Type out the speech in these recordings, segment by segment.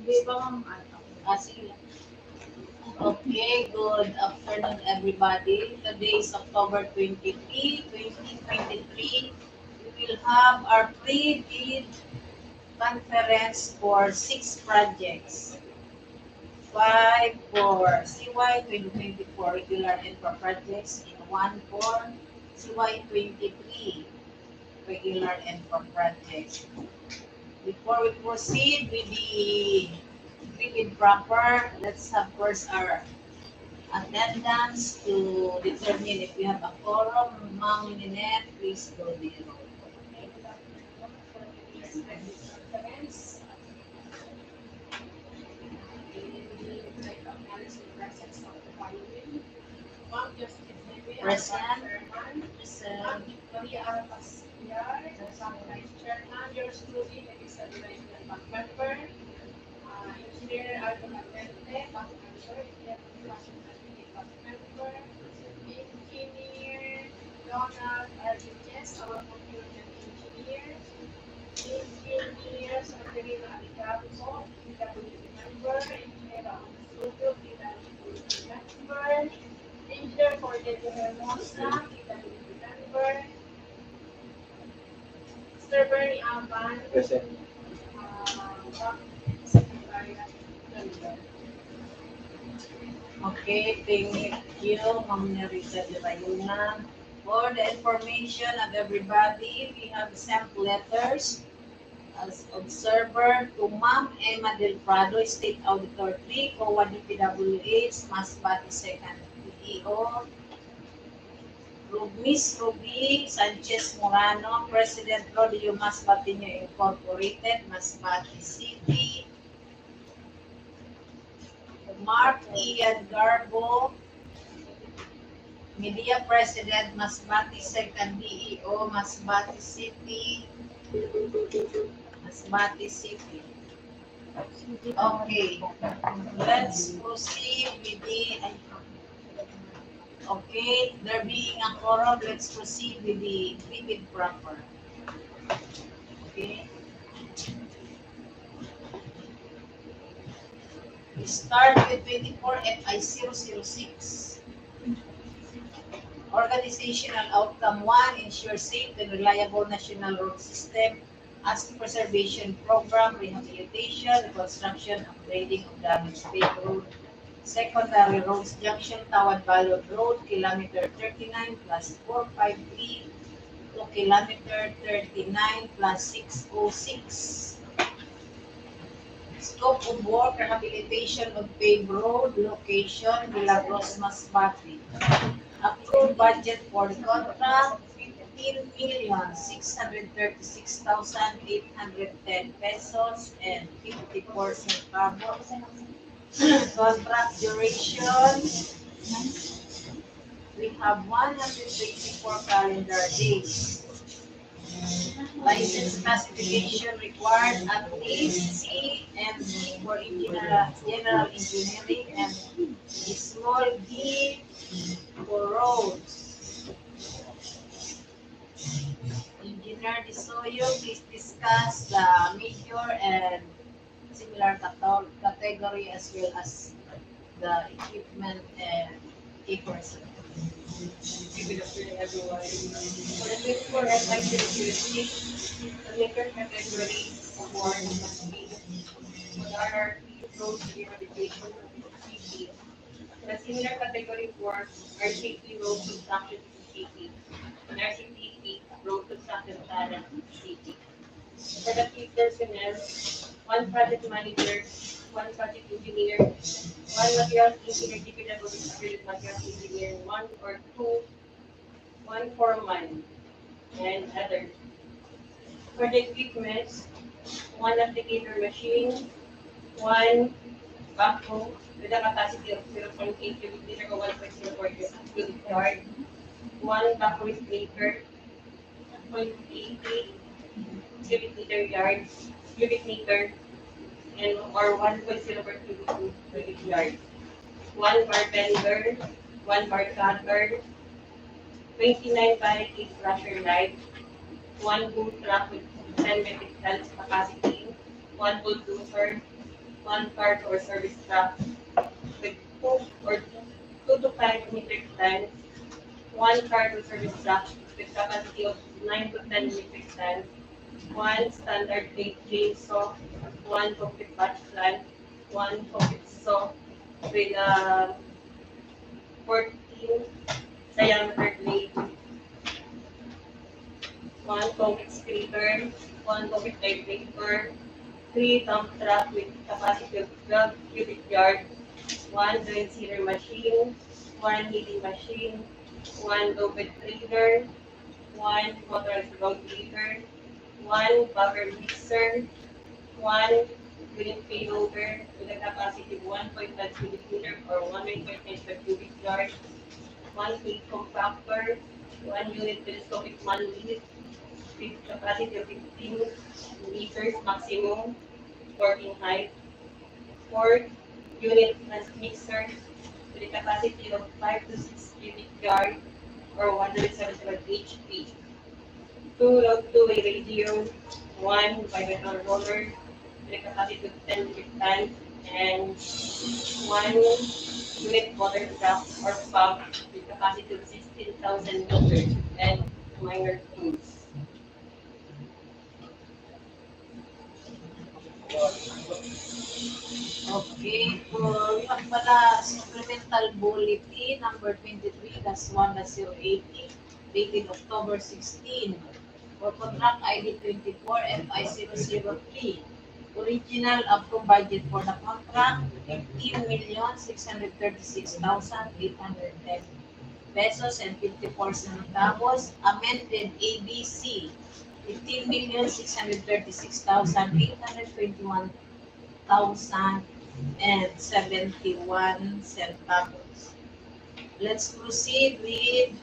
Di ba, ma'am? Sige. Okay, good afternoon, everybody. Today is October 23, 2023. We will have our pre-bid conference for 6 projects. 5 for CY 2024 regular and for projects, and 1 for CY 23 regular and for projects. Before we proceed with the pre-bid proper, let's have first our attendance to determine if we have a quorum. Ma'am Ninette, please go the roll. Present. Present. Okay, thank you, Ma'am Nerita de Rayuna. For the information of everybody, we have sent letters as observer to Ma'am Emma Del Prado, State Auditor 3, COA DPWH, Masbate 2nd PEO, Miss Ruby Sanchez Morano, President Rodeo Masbate Incorporated, Masbate City, Mark Ian Garbo, Media President, Masbate 2nd DEO, Masbate City, Masbate City. Okay, let's proceed with the, okay, there being a quorum, let's proceed with the pre-bid proper. Okay. We start with 24FI0006. Organizational outcome 1, ensure safe and reliable national road system, asset preservation program, rehabilitation, reconstruction, upgrading of damaged paved road, secondary roads, junction, Tawad Balod Road, kilometer 39 plus 453 to kilometer 39 plus 606. Scope of work, rehabilitation of paved road, location, Milagros, Masbate. Approved budget for the contract, 15,636,810 pesos and 54 centavos. Contract duration, we have 124 calendar days. License classification required at least C and D for general engineering and small D for roads. Engineer Disoyo, please discuss the major and similar category as well as the equipment and key person. Good afternoon, everyone. For the 24FI0060, the liquor category award must be for RRP road rehabilitation CP. The similar category for RCP road construction CP and RCP road construction talent CP. For the key personnel, one project manager, one project engineer, one materials engineer, DPW acrylic materials engineer, one foreman, and others. For the equipment, one applicator machine, one backhoe with a capacity of 0.8 cubic meter or 1.04 cubic yard, one backhoe scraper, 0.88 cubic meter, and or 1.04 cubic yard, one bar bender, one bar cutter, 29 by 8 flasher light, one boom truck with 10 metric tons capacity, one bulldozer, one cart or service truck with 2 to 5 metric tons, one cart or service truck with capacity of 9 to 10 metric tons, one standard grade chainsaw, one concrete batch plant, one concrete saw with a 14 diameter blade, one concrete scraper, one concrete vibrator, three dump truck with capacity of 12 cubic yard, one drain sealer machine, one kneading machine, one low bed trailer, one motorized road grader, one bagger mixer, one unit payloader with a capacity of 1.5 cubic meter or 1.5 cubic yard, one feed compactor, one unit telescopic monolith with capacity of 15 meters maximum working height, four unit transmixer with a capacity of 5 to 6 cubic yard or 177 HP, two-way radio, one bimetal roller with a capacity of 10 metric tons, and one unit water truck or pump with capacity of 16,000 liters and minor tools. Okay, for yung pala supplemental bulletin number 23-1-080 dated October 16 for contract ID 24FI0003. Original approved budget for the contract 15,636,810 pesos and 54 centavos. Amended ABC 15,636,821,071 centavos. Let's proceed with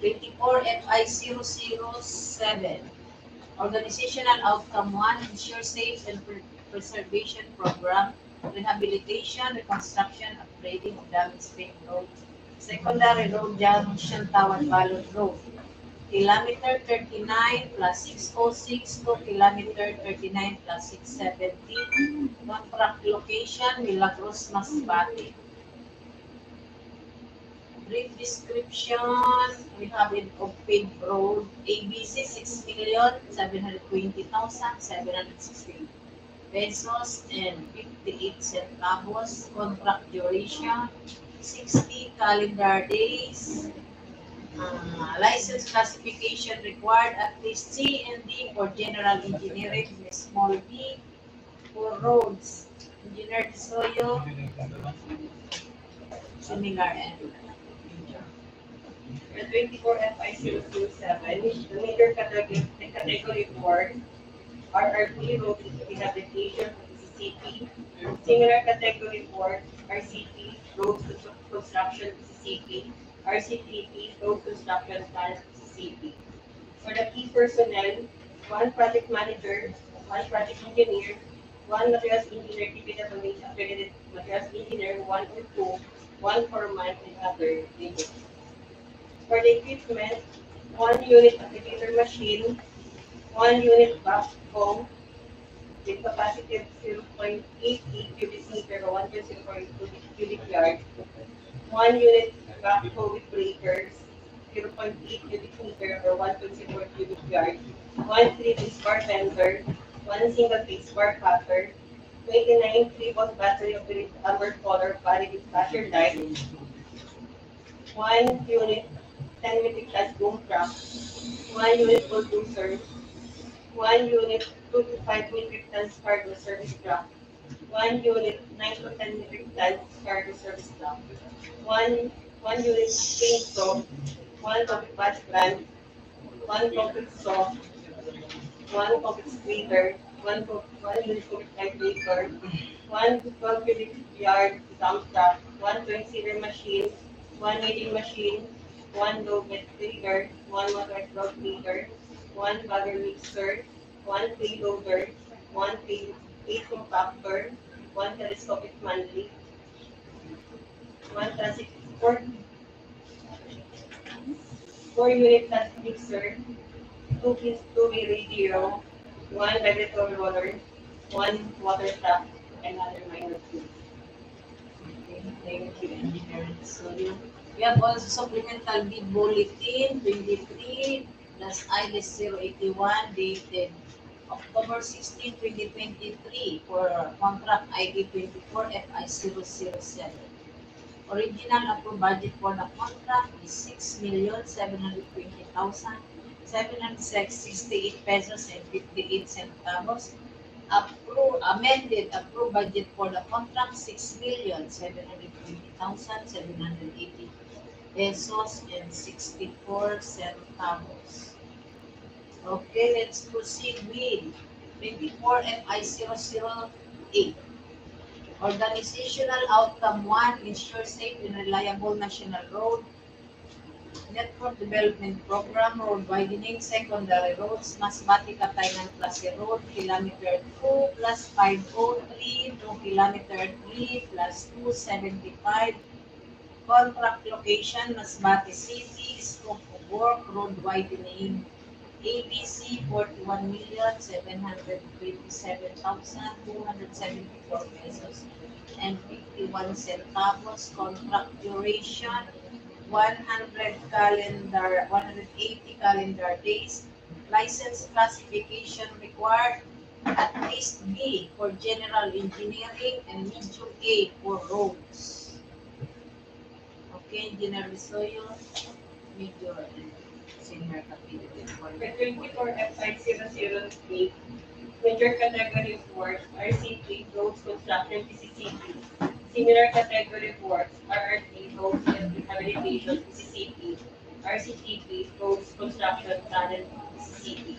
24FI0007. Organizational Outcome 1, Ensure Safe and Preservation Program, Rehabilitation, Reconstruction, Upgrading of Damaged Main Road, Secondary Road Junction Tower Ballot Road, Kilometer 39 plus 606 to Kilometer 39 plus 670, contract location, Milagros, Masbate. Brief description, we have it of paved road, ABC 6,720,760 pesos and 58 centavos. Contract duration, 60 calendar days. License classification required at least C and D for general engineering, small D for roads. Engineer Tisoyo, similar and The 24FI0007, the major category 4, RRP road rehabilitation CCP. Similar category 4, RCP road construction CCP. RCPP road construction plan CCP. For the key personnel, one project manager, one project engineer, one materials engineer, TPWH accredited materials engineer, one or two, one foreman, and other labors. For the equipment, one unit applicator machine, one unit backhoe with capacity of 0.88 cubic meter or 1.04 cubic yard, one unit backhoe with breakers, 0.8 cubic meter or 1.04 cubic yard, one 3-piece bar bender, one single-piece bar cutter, 29 3-volt battery operated armored collar body with flasher light, one unit 10 metric tons boom truck, one unit bulldozer, one unit 2 to 5 metric tons cargo service truck, one unit 9 to 10 metric tons cargo service truck, one unit chainsaw, one concrete batch plant, one concrete saw, one concrete splitter, one unit concrete vibrator, one 12 cubic yard dump truck, one drain sealer machine, one kneading machine, one low bed trigger, one motorized road grader, one bagger mixer, one payloader, one feed compactor, one telescopic monolith, one transit four unit transit mixer, two-piece two-way radio, one vibrator roller, one water tap, and other minor fees. Okay, thank you, Engineer Sorio. We have also supplemental bid bulletin 23 I-081 dated October 16, 2023 for contract ID 24FI0007. Original approved budget for the contract is 6,720,768 pesos and 58 centavos. Amended approved budget for the contract 6,720,780 pesos and 64 centavos. Okay, let's proceed with 24FI0008. Organizational Outcome 1, ensure safe and reliable national road network development program, road widening, secondary roads, Masbate Katayngan Plaza Road, kilometer 2 plus 503 to kilometer 3 plus 275. Contract location, Masbate City, scope of work, road widening, ABC 41,727,274 pesos and 51 centavos. Contract duration 180 calendar days. License classification required at least B for general engineering and medium A for roads. Okay, Engineer Visoyo, major and senior capability for For 24FI0008, major category of works, RCP, roads construction, PCCP. Similar category of works, RRT, roads and rehabilitation, PCCP. RCTP, roads construction, tunnel, PCCP.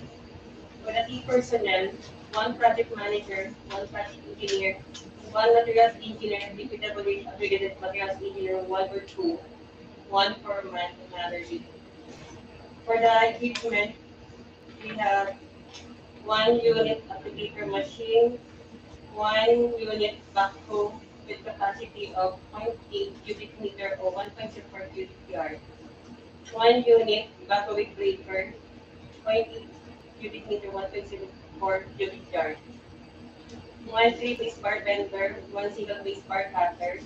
For the key personnel, one project manager, one project engineer, one materials engineer, repeatable accredited materials engineer, one or two, one foreman, another lead. For the equipment, we have one unit applicator machine, one unit backhoe with capacity of 0.8 cubic meter or 1.04 cubic yard, one unit backhoe with breaker, 0.8 cubic meter, 1.04 cubic yard, one 3-phase bar bender, one single phase bar cutter,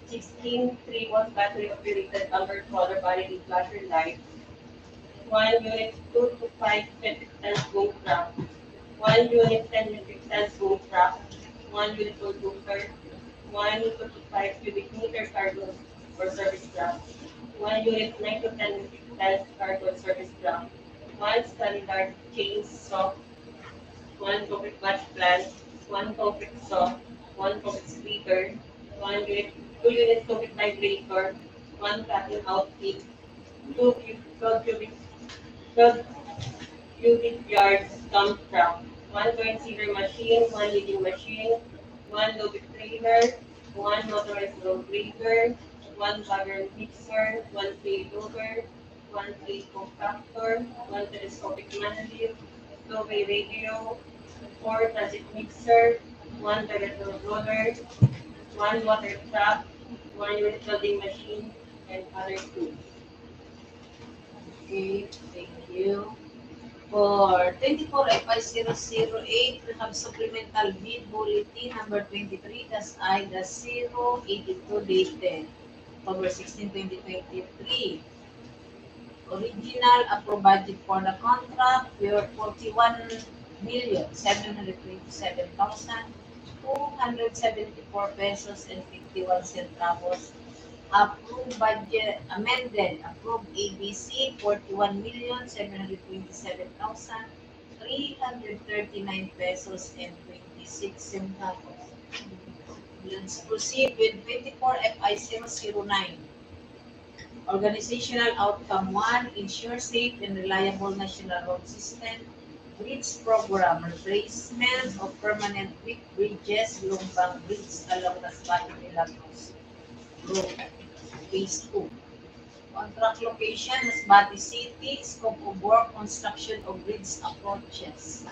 16 3-watt battery operated amber color body flasher light, one unit 2 to 5 metric tons boom truck, one unit 10 metric tons boom truck, one unit bulldozer, one 2 to 5 cubic meter cargo or service truck, one unit 9 to 10 metric tons cargo or service truck, one standard chainsaw, one concrete batch plant, one concrete saw, one concrete splitter, one unit, 2 units concrete vibrator, one cutting outfit, 12 cubic 12 cubic yards dump truck, one coin seeder machine, one leading machine, one loaded trailer, one motorized road grader, one bagger mixer, one plate loader, one plate compactor, one telescopic monolith, two-way radio, four transit mixer, one direct load roller, one water truck, one unit welding machine, and other tools. Okay, thank you. For 24FI0008, we have supplemental bid bulletin number 23-I-082 dated October 16, 2023. Original approved budget for the contract were 41,727,274 pesos and 51 centavos. Approved budget amended. Approved ABC 41,727,339 pesos and 26 centavos. Let's proceed with 24FI0009. Organizational Outcome 1, ensure safe and reliable national road system. Bridge Program, replacement of permanent weak bridges, Lumbang Bridge along Masbate Milagros Road, Phase 2. Contract location, Masbate City, scope of work, construction of bridge approaches.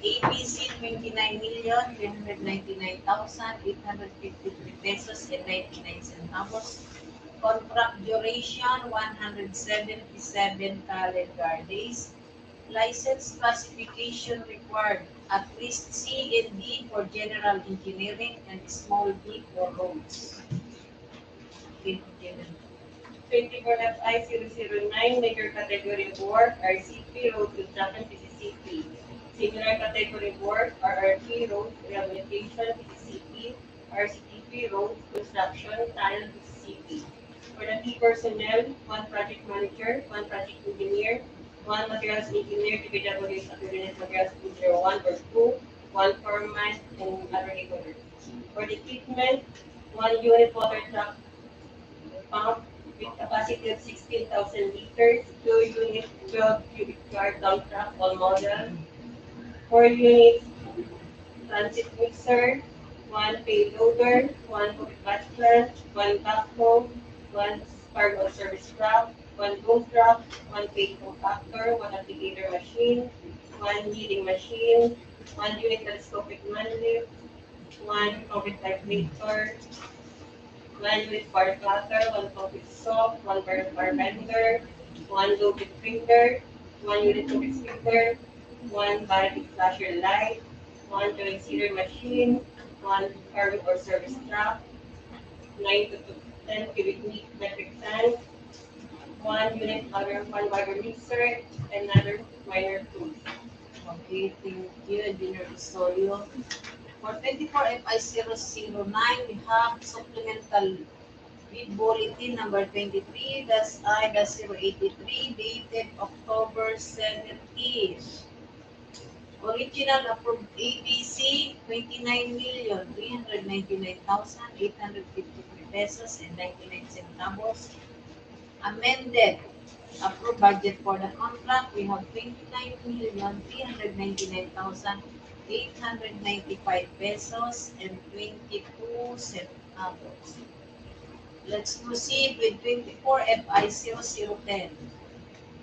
ABC 29,399,853 pesos and 99 centavos. Contract duration 177 calendar days. License classification required At least C and D for general engineering and small B for roads. Okay, general. 24FI0009 major category of work, RCP, road construction, PCCP. Similar category of work, RRP, road rehabilitation, PCCP, RCTP, road construction, tunnel, PCCP. For the key personnel, one project manager, one project engineer, one materials engineer, TPW's equivalent materials engineer 1 or 2, one foreman, and other laborers. For the equipment, one unit water truck pump with capacity of 16,000 liters, 2 units 12 cubic yard dump truck all model, 4 units transit mixer, one payloader, one coffee batch plant, one backhoe, one cargo service truck, one boom truck, one paid compactor, one applicator machine, one kneading machine, one unit telescopic man lift, one concrete vibrator, one with bar cutter, one coffee saw, one bar bender, one loaded printer, one unit of speaker, one battery flasher light, one joint sealer machine, one cargo or service truck, 9 to 10 cubic metric tank, one unit other one water mixer, and another minor tools. Okay, thank you, Engineer Istorio. For 24FI0009, we have supplemental bid bulletin number 23, that's I-083, dated October 17th. Original approved ABC, 29,399,853 pesos and 99 centavos. Amended approved budget for the contract, we have 29,399,895 pesos and 22 centavos. Let's proceed with 24FI0010.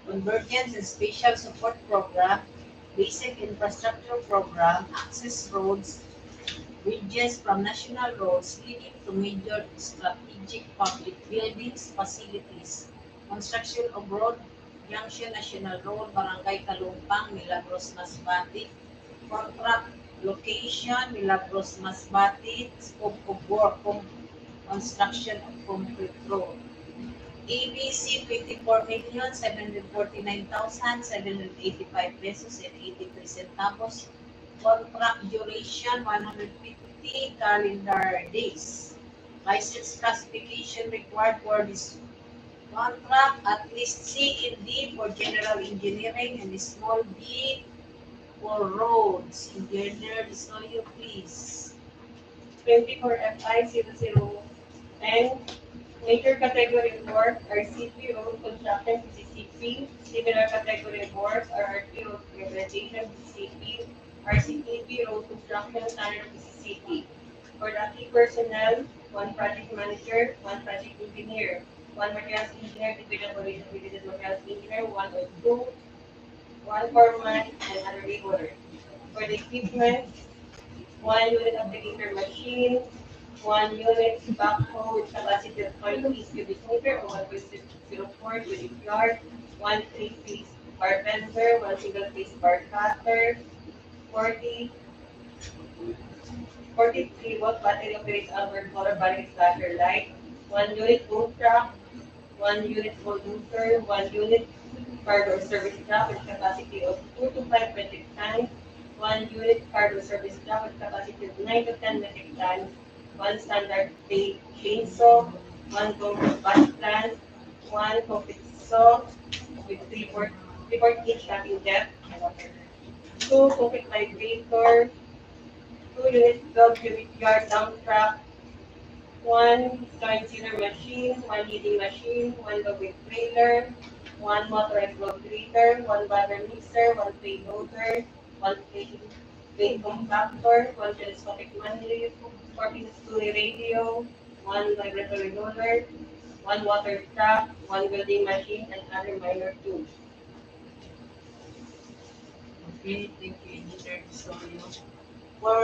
Convergence and Spatial Support Program, Basic Infrastructure Program, Access Roads, bridges from national roads leading to major strategic public buildings, facilities, construction of road, Junction National Road, Barangay Kalumpang, Milagros Masbate, contract location, Milagros Masbate, scope of work, construction of concrete road. ABC 24,749,785 pesos and 83 centavos. Contract duration 150 calendar days. License classification required for this contract, at least C and D for general engineering and small B for roads. Engineer Disoyo, please. 24FI0010 major category of work are CP road construction PCCP. Similar category of work are RT road rehabilitation PCCP, RCTP road construction tunnel PCCP. For the key personnel, one project manager, one project engineer, one materials engineer, division operation related materials engineer, one or two, one foreman, and other laborers. For the equipment, one unit applicator machine, one unit backhoe with capacity of 20 cubic meter or 1.04 cubic yard, one three-phase bar bender, one single-phase bar cutter, 40, 43-watt battery operates outward color battery flasher light, one unit boom truck, one unit bulldozer, one unit cargo service truck with capacity of 2 to 5 metric tons, one unit cargo service truck with capacity of 9 to 10 metric tons, one standard chainsaw, one concrete batch plant, one concrete saw with 3/4 inch cutting depth, two concrete vibrator, 2 unit 12 cubic yard dump truck, one joint sealer machine, one kneading machine, one loading trailer, one motorized load grader, one bagger mixer, one payloader, one plate compactor, one telescopic man lift, 14-story radio, one vibratory roller, one water truck, one building machine, and other minor tools. Okay, thank you, Engineer Disoyo. For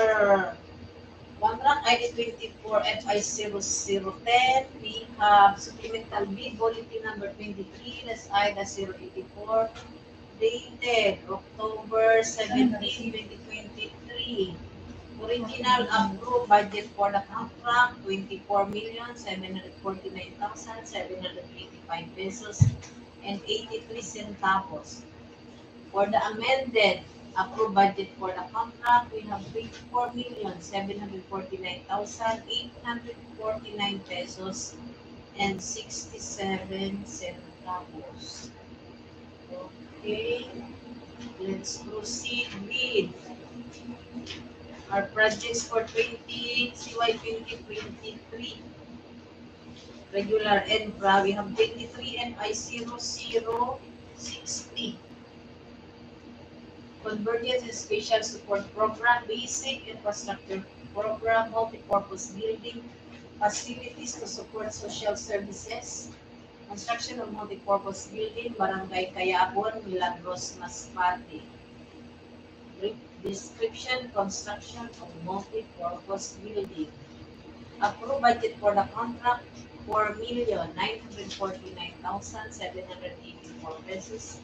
contract ID 24FI0010, we have supplemental bid bulletin number 23, that's IDA 084, dated October 17, 2023. Original approved budget for the contract, 24,749,785 pesos and 83 centavos. For the amended approved budget for the contract, we have 24,749,849 pesos and 67 centavos. Okay, let's proceed with our projects for 2023 regular ENFRA. We have 23FI0060 Convergence and Spatial Support Program, Basic Infrastructure Program, Multipurpose Building, Facilities to Support Social Services, Construction of Multipurpose Building, Barangay Cayabon, Milagros, Masbate. Description, Construction of Multipurpose Building. Approved budget for the contract, 4,949,784 pesos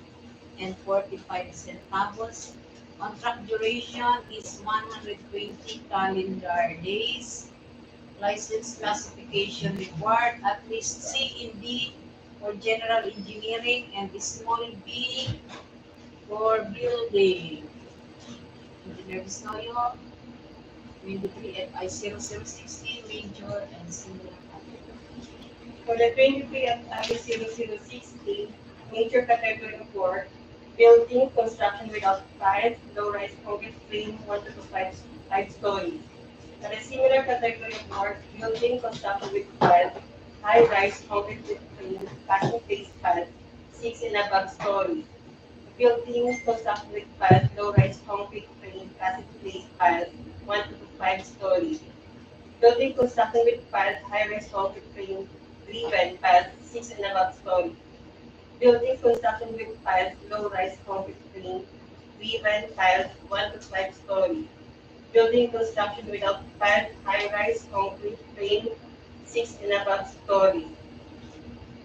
and 45 centavos. Contract duration is 120 calendar days. License classification required at least C in D for general engineering and small B for building. Engineer Bisnoyo, 23FI0060 major and similar category. For the 23FI0060 major category of work, building construction without piles, low-rise concrete frame, 1 to 5 stories. For the similar category of work, building construction with piles, high-rise concrete with frame, passing face piles, 6 and above stories. Building construction with piles, low-rise concrete frame, passing face piles, 1 to 5 stories. Building construction with piles, high-rise concrete frame, driven piles, 6 and above stories. Building construction with piles, low-rise concrete frame, driven tiles, 1 to 5 stories. Building construction without piles, high-rise concrete frame, 6 and above stories.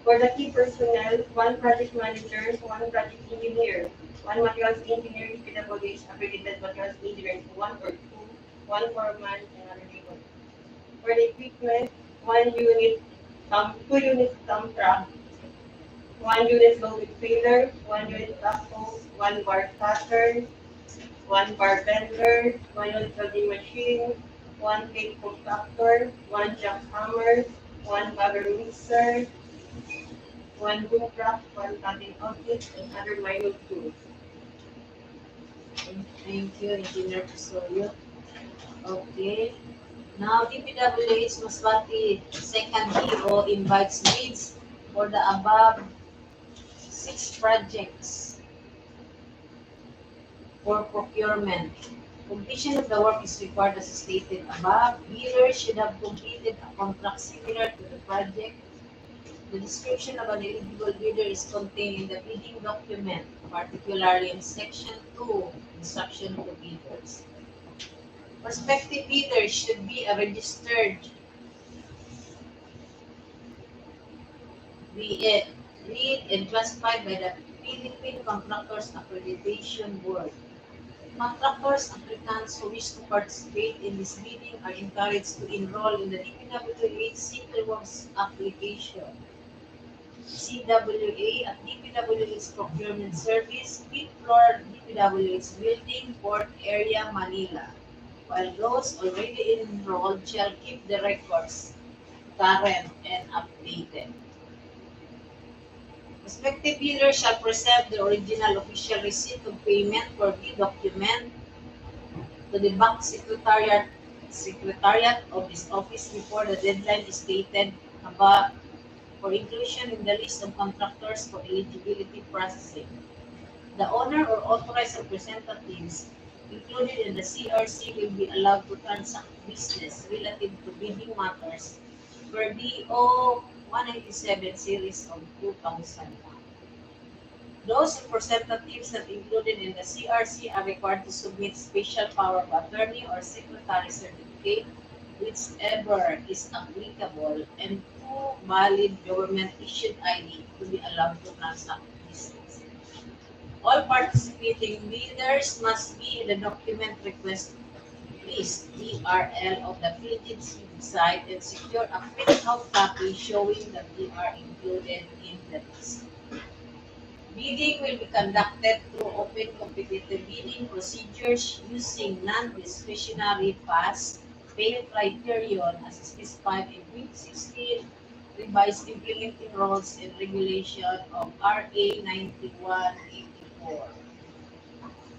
For the key personnel, 1 project manager, 1 project engineer, 1 materials engineer, PWH accredited materials engineers, 1 or 2, 1 foreman, and other labor. For the equipment, 1 unit, 2 units dump truck, 1 unit loaded trailer, 1 unit backhoe, 1 bar cutter, 1 bar bender, 1 unit welding machine, 1 plate compactor, 1 jackhammer, 1 bagger mixer, 1 boom truck, 1 cutting outfit, and other minor tools. Thank you, Engineer Pisorio. Okay. Now, DPWH Masbate second DO invites bids for the above 6 projects for procurement. Completion of the work is required as stated above. Bidders should have completed a contract similar to the project. The description of an eligible bidder is contained in the bidding document, particularly in Section 2, Instruction to Bidders. Prospective bidders should be a registered read and classified by the Philippine Contractors Accreditation Board. Contractors, applicants who wish to participate in this bidding are encouraged to enroll in the DPWH Civil Works application. CWA at DPWH Procurement Service, 5th floor DPWH Building, Port Area, Manila. While those already enrolled shall keep the records current and updated. Prospective bidder shall present the original official receipt of payment for bid document to the bank secretariat of this office before the deadline is stated above for inclusion in the list of contractors for eligibility processing. The owner or authorized representatives included in the CRC will be allowed to transact business relative to bidding matters per DO 187 series of 2001. Those representatives not included in the CRC are required to submit special power of attorney or secretary certificate, whichever is applicable, and 2 valid government-issued ID to be allowed to transact business. All participating bidders must be in the document request list (DRL) of the Philippines website and secure a printout copy showing that they are included in the list. Bidding will be conducted through open competitive bidding procedures using non-discretionary pass-fail criterion as specified in 2016 revised implementing rules and regulation of RA 9184.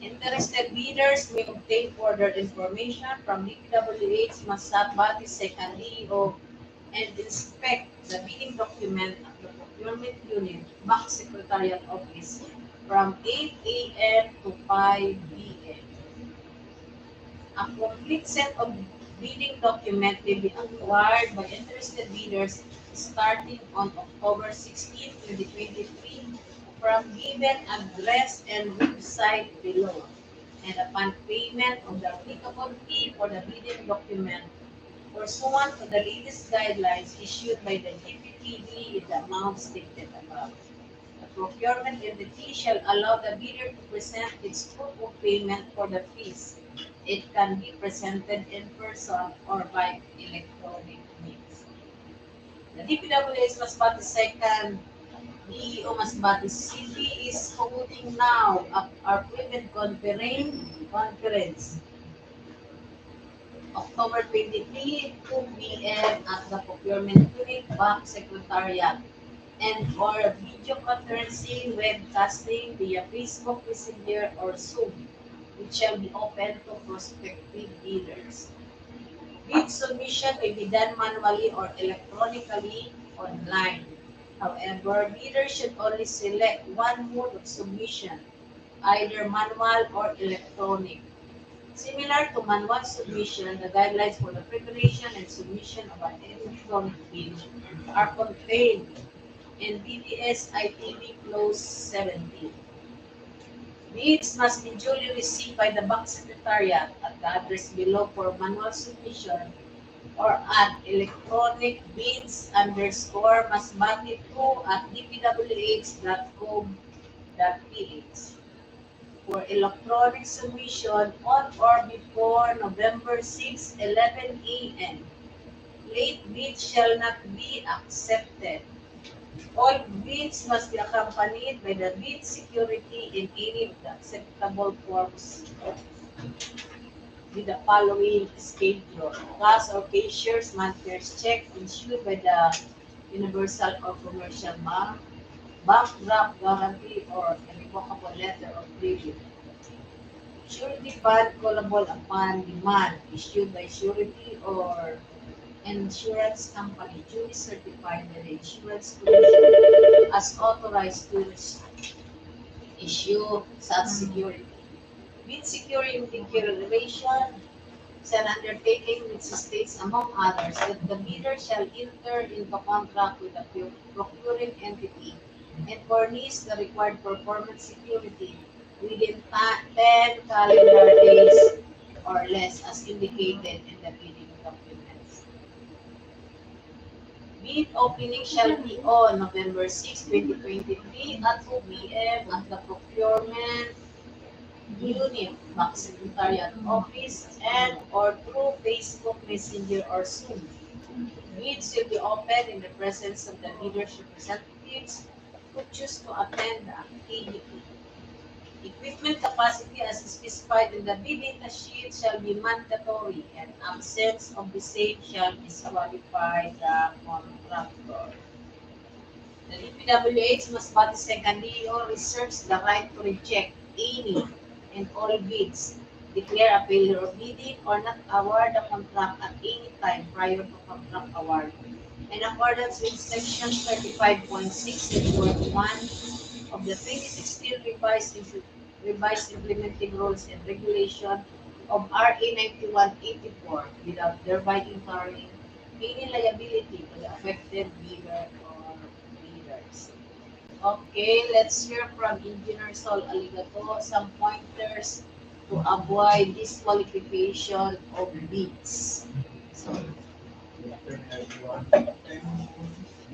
Interested bidders may obtain further information from DPWH Masabati Second DO and inspect the bidding document at the Procurement Unit, Back Secretariat Office from 8 a.m. to 5 p.m. A complete set of bidding document may be acquired by interested bidders starting on October 16, 2023 from given address and website below and upon payment of the applicable fee for the bidding document pursuant to the latest guidelines issued by the GPTV in the amount stated above. The procurement entity shall allow the bidder to present its proof of payment for the fees. It can be presented in person or by electronic means. The DPWH Masbate Second DEO Masbate City is holding now our private conference October 23, 2 p.m. at the Procurement Unit, Back Secretariat, and for video conferencing, webcasting via Facebook Messenger or Zoom, which shall be open to prospective bidders. Bid submission may be done manually or electronically online. However, bidders should only select one mode of submission, either manual or electronic. Similar to manual submission, the guidelines for the preparation and submission of an electronic bid are contained in BDS ITB Clause 17. Bids must be duly received by the Bank Secretariat at the address below for manual submission or at electronic bids underscore masbati2 at dpwh.com.ph. For electronic submission on or before November 6, 11 a.m. Late bids shall not be accepted. All bids must be accompanied by the bid security in any of the acceptable forms with the following schedule. Cash or cashier's monthly's check issued by the Universal or Commercial bank draft guarantee or irrevocable letter of credit. Surety fund callable upon demand issued by surety or insurance company duly certified by the Insurance Commission as authorized to issue such security. Bid securing declaration is an undertaking which states, among others, that the bidder shall enter into contract with the procuring entity and furnish the required performance security within 10 calendar days or less as indicated in the bidding documents. Bid opening shall be on November 6, 2023 at 2 p.m. at the Procurement Unit, Back Secretariat Office, and or through Facebook Messenger or Zoom. Bids will be open in the presence of the bidders' representatives who choose to attend the activity. Equipment capacity as specified in the bid data sheet shall be mandatory and absence of the same shall disqualify the contractor. The DPWH must body secondly or reserves the right to reject any and all bids, declare a failure of bidding, or not award the contract at any time prior to contract award. In accordance with Section 35.6 and 1 of the 2016 revised implementing rules and regulation of RA 9184 without thereby incurring any liability to the affected bidder or bidders. Okay, let's hear from Engineer Sol Aligato some pointers to avoid disqualification of bids. So, Good afternoon, everyone. I'm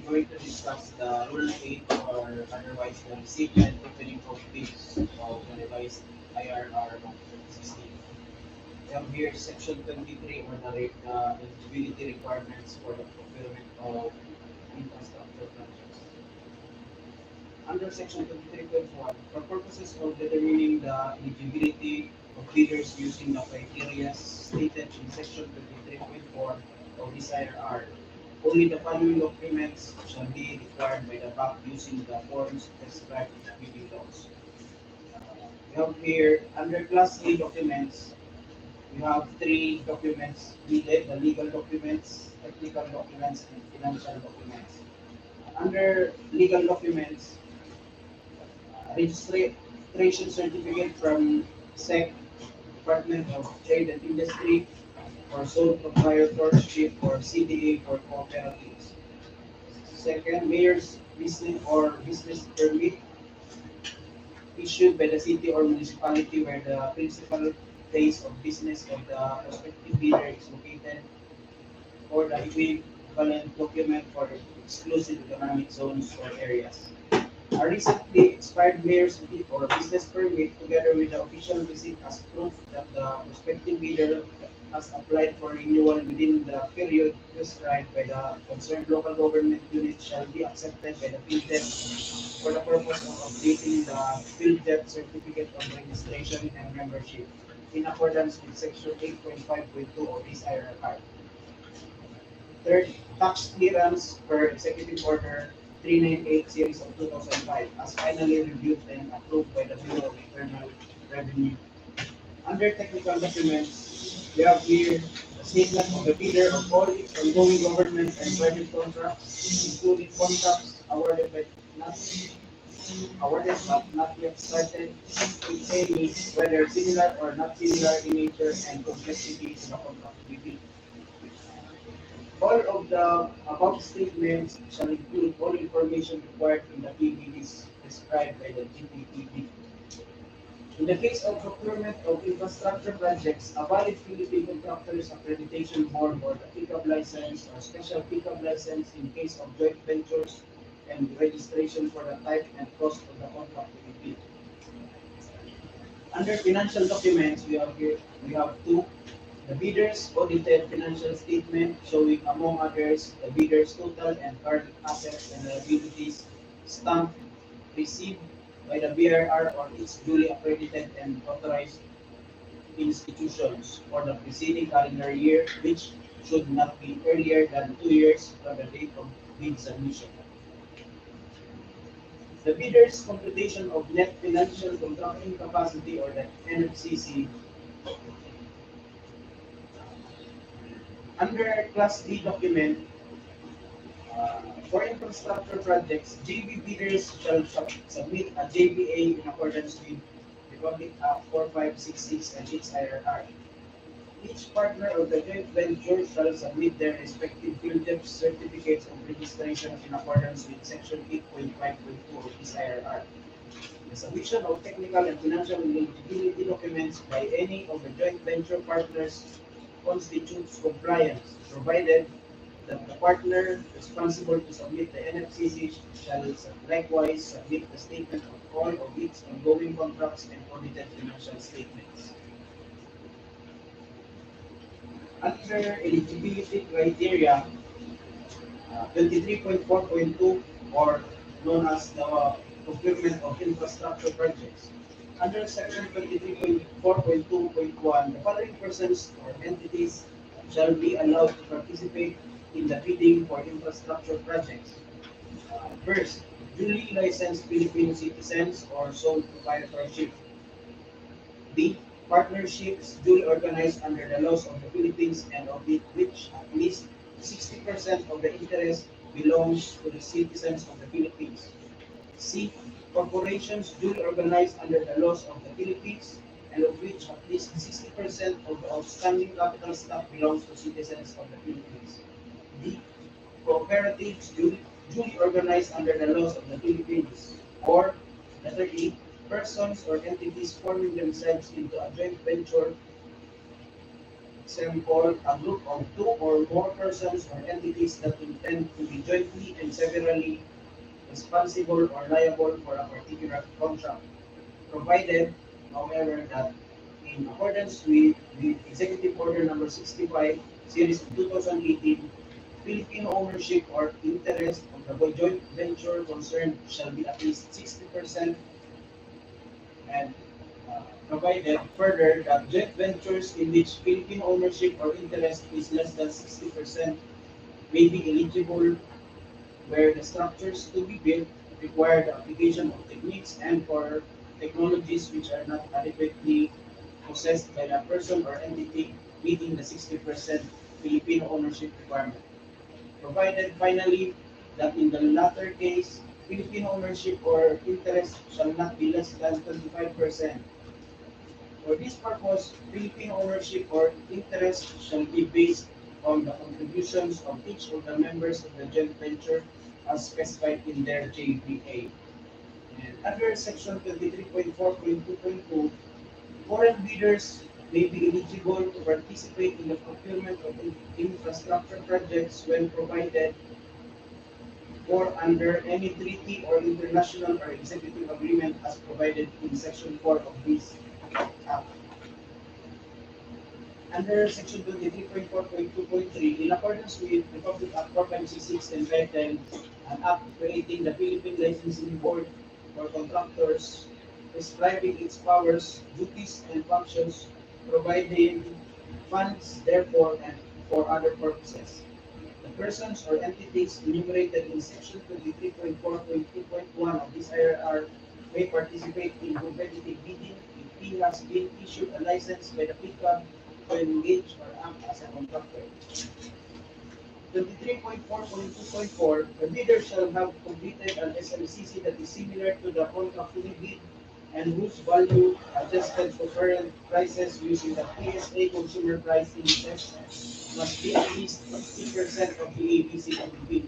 going to discuss the Rule 8 or otherwise the receipt and opening of bids of the revised IRR of 2016. We have here Section 23 or the eligibility requirements for the procurement of infrastructure projects. Under Section 23.1, for purposes of determining the eligibility of bidders using the criteria stated in Section 23.4 of this IRR, only the following documents shall be required by the bank using the forms prescribed in the bidding laws. We have here, under Class A documents, we have three documents needed: the legal documents, technical documents, and financial documents. Under legal documents, registration certificate from SEC, Department of Trade and Industry, or sole proprietorship or CDA for cooperatives. Second, mayor's business permit issued by the city or municipality where the principal place of business of the prospective bidder is located, or the equivalent document for exclusive economic zones or areas. A recently expired mayor's or business permit together with the official receipt as proof that the prospective bidder has applied for renewal within the period prescribed by the concerned local government unit shall be accepted by the PhilDep for the purpose of updating the PhilDep certificate of registration and membership in accordance with Section 8.5.2 of this IRR. Third, tax clearance per Executive Order 398 Series of 2005 as finally reviewed and approved by the Bureau of Internal Revenue. Under technical documents, we have here the statement of the bidder of all its ongoing government and private contracts, including contracts awarded but not yet started, if any, whether similar or not similar in nature and complexity to the contract with. All of the above statements shall include all information required in the PBDs prescribed by the GPPB. In the case of procurement of infrastructure projects, a valid Philippine Contractors Accreditation Board or the pickup license or special pickup license in case of joint ventures and registration for the type and cost of the contract to be bid. Under financial documents, we have two: the bidder's audited financial statement showing, among others, the bidder's total and current assets and liabilities, stamped, received by the BRR or its duly accredited and authorized institutions for the preceding calendar year, which should not be earlier than 2 years from the date of bid submission. The bidder's computation of net financial contracting capacity or the NFCC. Under Class D document, for infrastructure projects, JV bidders shall submit a JVA in accordance with Republic Act 4566 and its IRR. Each partner of the joint venture shall submit their respective PhilDep certificates of registration in accordance with Section 8.5.2 of this IRR. The submission of technical and financial eligibility documents by any of the joint venture partners constitutes compliance, provided that the partner responsible to submit the NFCC shall likewise submit the statement of all of its ongoing contracts and audited financial statements. Under eligibility criteria, 23.4.2, or known as the procurement of infrastructure projects. Under Section 23.4.2.1, the following persons or entities shall be allowed to participate in the bidding for infrastructure projects. First, duly licensed Filipino citizens or sole proprietorship. B. Partnerships duly organized under the laws of the Philippines and of which at least 60% of the interest belongs to the citizens of the Philippines. C. Corporations duly organized under the laws of the Philippines and of which at least 60% of the outstanding capital stock belongs to citizens of the Philippines. D. Cooperatives duly organized under the laws of the Philippines. Or, letter E, persons or entities forming themselves into a joint venture Example, a group of two or more persons or entities that intend to be jointly and severally responsible or liable for a particular contract, provided, however, that in accordance with Executive Order Number 65, Series of 2018, Filipino ownership or interest of the joint venture concerned shall be at least 60%, and provided further that joint ventures in which Filipino ownership or interest is less than 60% may be eligible where the structures to be built require the application of techniques and or technologies which are not adequately possessed by the person or entity meeting the 60% Filipino ownership requirement. Provided finally that in the latter case, Filipino ownership or interest shall not be less than 25%. For this purpose, Filipino ownership or interest shall be based on the contributions of each of the members of the joint venture as specified in their JVA. And under Section 23.4.2.2, foreign bidders may be eligible to participate in the procurement of infrastructure projects when provided for under any treaty or international or executive agreement as provided in Section 4 of this Act. Under Section 23.4.2.3, in accordance with Republic Act 4566 entitled an act creating the Philippine Licensing Board for Contractors, prescribing its powers, duties, and functions, providing funds therefore and for other purposes. The persons or entities enumerated in Section 23.4.2.1 of this IRR may participate in competitive bidding if he has been issued a license by the PICAB to engage or act as a contractor. 23.4.2.4, the bidder shall have completed an SLCC that is similar to the contract to be bid and whose value adjusted for current prices using the PSA consumer price indices must be at least 50% of the ABC to be bid.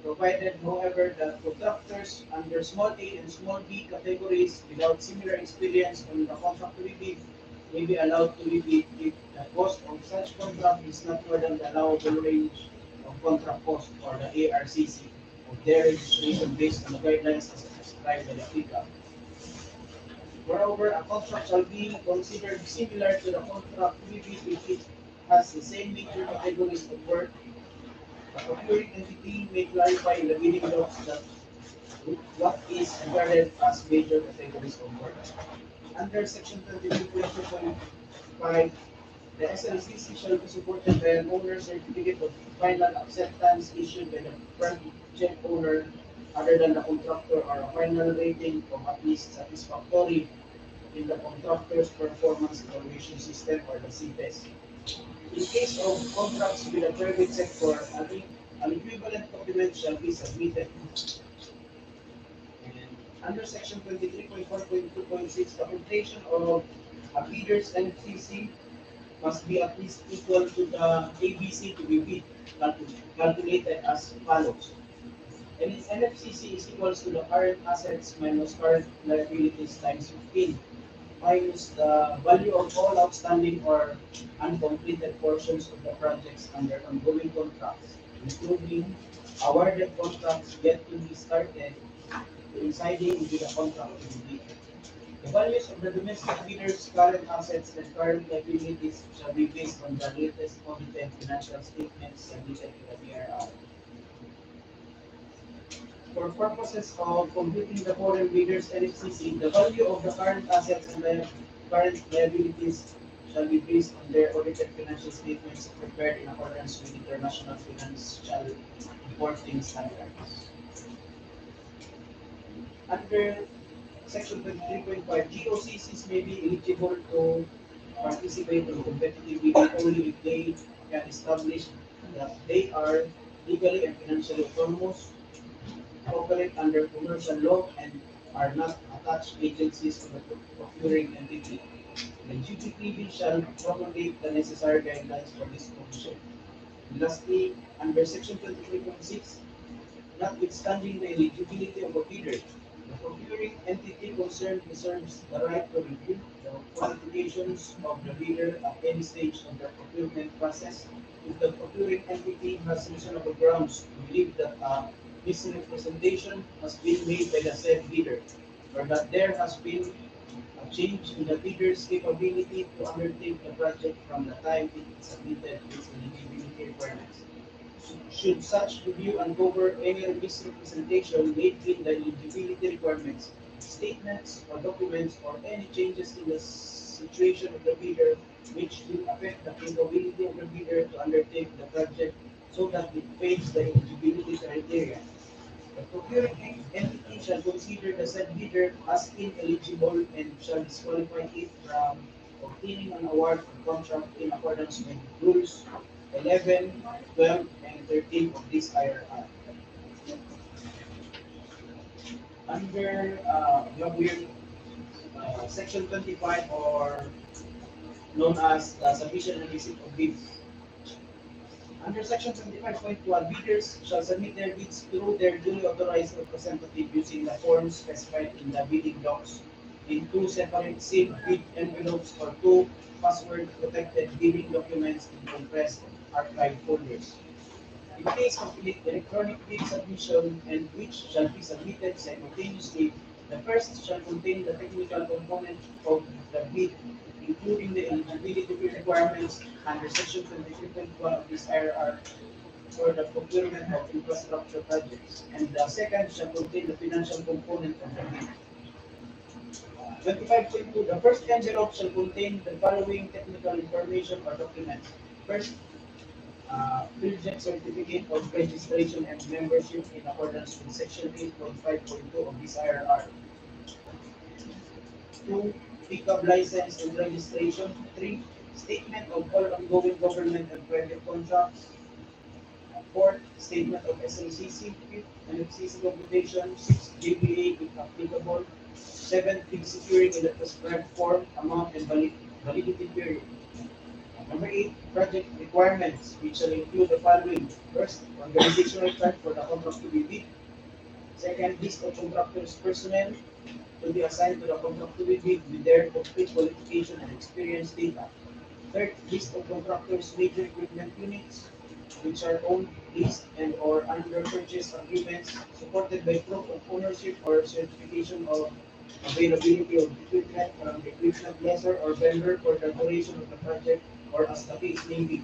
Provided, however, that contractors under small a and small b categories without similar experience on the contract to be bid may be allowed to rebid if the cost of such contract is not more than the allowable range of contract cost or the ARCC of their registration based on the guidelines as prescribed by the FICA. Moreover, a contract shall be considered similar to the contract to be bid if it has the same major categories of work. The procuring entity may clarify in the bidding docs that what is regarded as major categories of work. Under Section 22.2.5, the SLCC shall be supported by an owner certificate of final acceptance issued by the project owner other than the contractor or a final rating of at least satisfactory in the contractor's performance evaluation system or the CPES. In case of contracts with the private sector, an equivalent document shall be submitted. And under Section 23.4.2.6, the completion of a bidder's NFCC must be at least equal to the ABC to be bid, calculated as follows. And its NFCC is equals to the current assets minus current liabilities times 15 minus the value of all outstanding or uncompleted portions of the projects under ongoing contracts, including awarded contracts yet to be started, coinciding with the contract to be bid. The values of the domestic bidders' current assets and current liabilities shall be based on the latest audited financial statements submitted to the BRR. For purposes of computing the foreign bidders NFCC, the value of the current assets and the current liabilities shall be based on their audited financial statements prepared in accordance with international financial reporting standards. Under Section 23.5, GOCCs may be eligible to participate in competitive bidding only if they can establish that they are legally and financially autonomous, operate under commercial law, and are not attached agencies to the procuring entity. The GPPB shall promulgate the necessary guidelines for this provision. Lastly, under Section 23.6, notwithstanding the eligibility of a bidder, The procuring entity concerned reserves the right to review the qualifications of the bidder at any stage of the procurement process if the procuring entity has reasonable grounds to believe that a misrepresentation has been made by the said bidder, or that there has been a change in the bidder's capability to undertake the project from the time it submitted its eligibility requirements. Should such review uncover any misrepresentation made in the eligibility requirements, statements, or documents, or any changes in the situation of the bidder which will affect the capability of the bidder to undertake the project so that it fails the eligibility criteria, the procuring entity shall consider the said bidder as ineligible and shall disqualify it from obtaining an award or contract in accordance with rules 11, 12, and 13 of this IRR. Under Section 25, or known as the submission and receipt of bids. Under Section 25.1, bidders shall submit their bids through their duly authorized representative using the forms specified in the bidding docs in two separate sealed bid envelopes or two password-protected bidding documents in compressed archive folders. In case of electronic bid submission and which shall be submitted simultaneously, the first shall contain the technical component of the bid, including the eligibility requirements under Section 23.1 of this IRR for the procurement of infrastructure projects, and the second shall contain the financial component of the bid. 25.2. The first envelope shall contain the following technical information or documents. First, project certificate of registration and membership in accordance with Section 8.5.2 of this IRR. 2. Pickup license and registration. 3. Statement of all ongoing government and private contracts. 4. Statement of SMCC. 5th, NFCC computation. 6. JBA if applicable. 7. Bid securing in the prescribed form, amount, and validity period. Number 8, project requirements, which shall include the following. First, organizational chart for the contract to be bid. Second, list of contractors' personnel to be assigned to the contract to be bid with their complete qualification and experience data. Third, list of contractors' major equipment units, which are owned, leased, and or under purchase agreements, supported by proof of ownership or certification of availability of equipment from the equipment lessor or vendor for the duration of the project or as the case may be.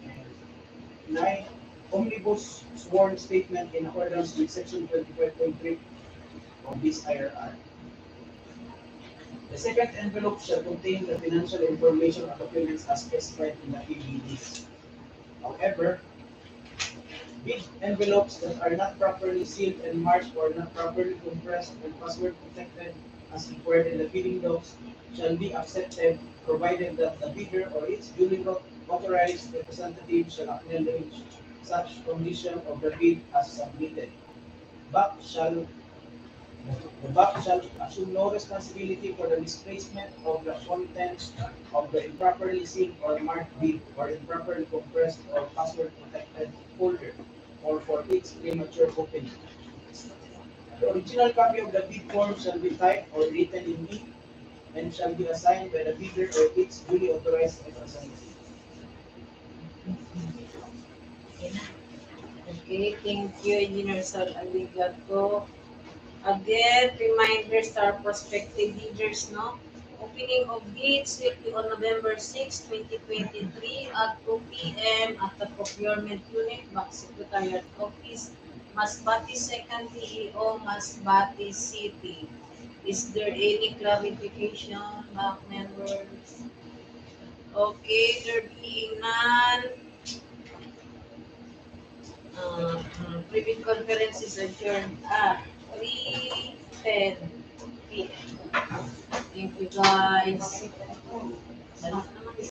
And 9. Omnibus sworn statement in accordance with Section 25.3 of this IRR. The second envelope shall contain the financial information or documents as specified in the PBDs. However, bid envelopes that are not properly sealed and marked or not properly compressed and password protected as required in the bidding docs shall be accepted provided that the bidder or its duly authorized representative shall acknowledge such condition of the bid as submitted. BAC shall the BAC shall assume no responsibility for the misplacement of the contents of the improperly sealed or marked bid or improperly compressed or password protected folder or for its premature opening. The original copy of the bid form shall be typed or written in ink and shall be assigned by the bidder or its duly authorized representative. Okay, thank you, Engineer Sal Aligato. Again, reminders to our prospective bidders, no? Opening of bids will be on November 6, 2023 at 2 p.m. at the Procurement Unit, Back Secretariat Office, Masbate 2nd PEO, Masbate City. Is there any clarification, back members? Okay, there being none, private conference is adjourned at 3:10 p.m. Thank you guys.